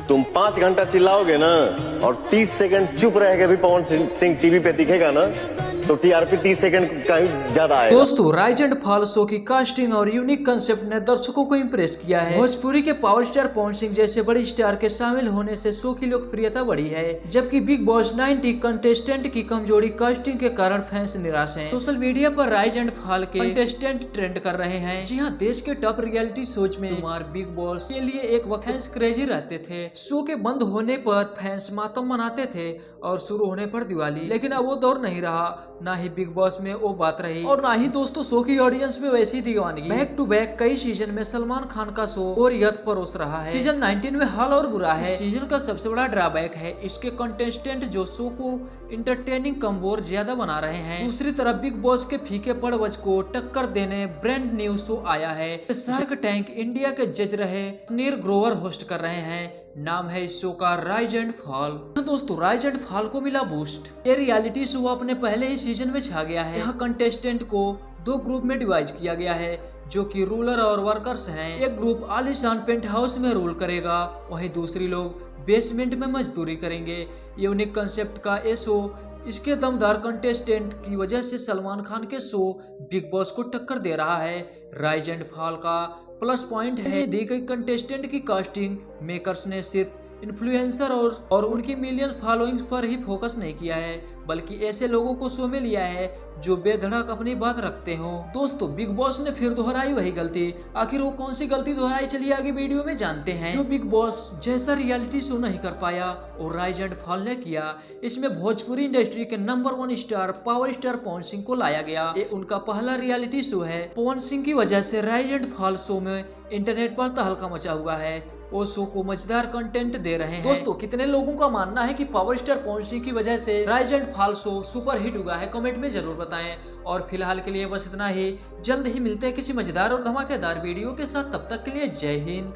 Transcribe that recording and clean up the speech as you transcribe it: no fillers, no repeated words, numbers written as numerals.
तुम 5 घंटा चिल्लाओगे ना और 30 सेकंड चुप रह के भी पवन सिंह टीवी पे दिखेगा ना तो टीआरपी 30 सेकंड का ही ज्यादा आएगा। दोस्तों, राइज एंड फॉल शो की कास्टिंग और यूनिक कंसेप्ट ने दर्शकों को इम्प्रेस किया है। भोजपुरी के पावर स्टार पवन सिंह जैसे बड़े स्टार के शामिल होने से शो की लोकप्रियता बढ़ी है, जबकि बिग बॉस 90 कंटेस्टेंट की कमजोरी कास्टिंग के कारण फैंस निराश हैं। सोशल मीडिया पर राइज एंड फॉल के कंटेस्टेंट ट्रेंड कर रहे हैं। जी हाँ, देश के टॉप रियलिटी शोज में तुम्हार बिग बॉस के लिए एक वक्त फैंस क्रेजी रहते थे। शो के बंद होने पर फैंस मातम मनाते थे और शुरू होने पर दिवाली, लेकिन अब वो दौर नहीं रहा। ना ही बिग बॉस में वो बात रही और ना ही दोस्तों शो की ऑडियंस में वैसी दीवानगी। बैक टू बैक कई सीजन में सलमान खान का शो और यथ परोस रहा है। सीजन 19 में हाल और बुरा है। सीजन का सबसे बड़ा ड्रॉबैक है इसके कंटेस्टेंट जो शो को इंटरटेनिंग कम बोर ज्यादा बना रहे हैं। दूसरी तरफ बिग बॉस के फीके पड़वज को टक्कर देने ब्रांड न्यू शो आया है। शार्क टैंक इंडिया के जज रहे नीर ग्रोवर होस्ट कर रहे हैं। नाम है इस शो का राइज एंड फॉल। दोस्तों, राइज एंड फॉल को मिला बूस्ट। ये रियलिटी शो अपने पहले ही सीजन में छा गया है। यहाँ कंटेस्टेंट को 2 ग्रुप में डिवाइड किया गया है, जो कि रूलर और वर्कर्स हैं। एक ग्रुप आलीशान पेंट हाउस में रूल करेगा, वहीं दूसरी लोग बेसमेंट में मजदूरी करेंगे। यूनिक कंसेप्ट का ये शो इसके दमदार कंटेस्टेंट की वजह से सलमान खान के शो बिग बॉस को टक्कर दे रहा है। राइज एंड फॉल का प्लस पॉइंट है दी गई कंटेस्टेंट की कास्टिंग। मेकर्स ने सिर्फ इन्फ्लुएंसर और उनकी मिलियंस फॉलोइंग्स पर ही फोकस नहीं किया है, बल्कि ऐसे लोगों को शो में लिया है जो बेधड़क अपनी बात रखते हो। दोस्तों, बिग बॉस ने फिर दोहराई वही गलती। आखिर वो कौन सी गलती दोहराई, चलिए आगे वीडियो में जानते हैं। जो बिग बॉस जैसा रियलिटी शो नहीं कर पाया और राइज एंड फॉल ने किया। इसमें भोजपुरी इंडस्ट्री के number 1 star power star Pawan Singh को लाया गया। ये उनका पहला रियलिटी शो है। पवन सिंह की वजह से राइज एंड फॉल शो में इंटरनेट पर तहलका मचा हुआ है। वो शो को मजेदार कंटेंट दे रहे हैं। दोस्तों, कितने लोगों का मानना है कि पावर स्टार पवन सिंह की वजह से rise and fall show super hit हुआ है, कमेंट में जरूर बताएं। और फिलहाल के लिए बस इतना ही। जल्द ही मिलते हैं किसी मजेदार और धमाकेदार वीडियो के साथ। तब तक के लिए जय हिंद।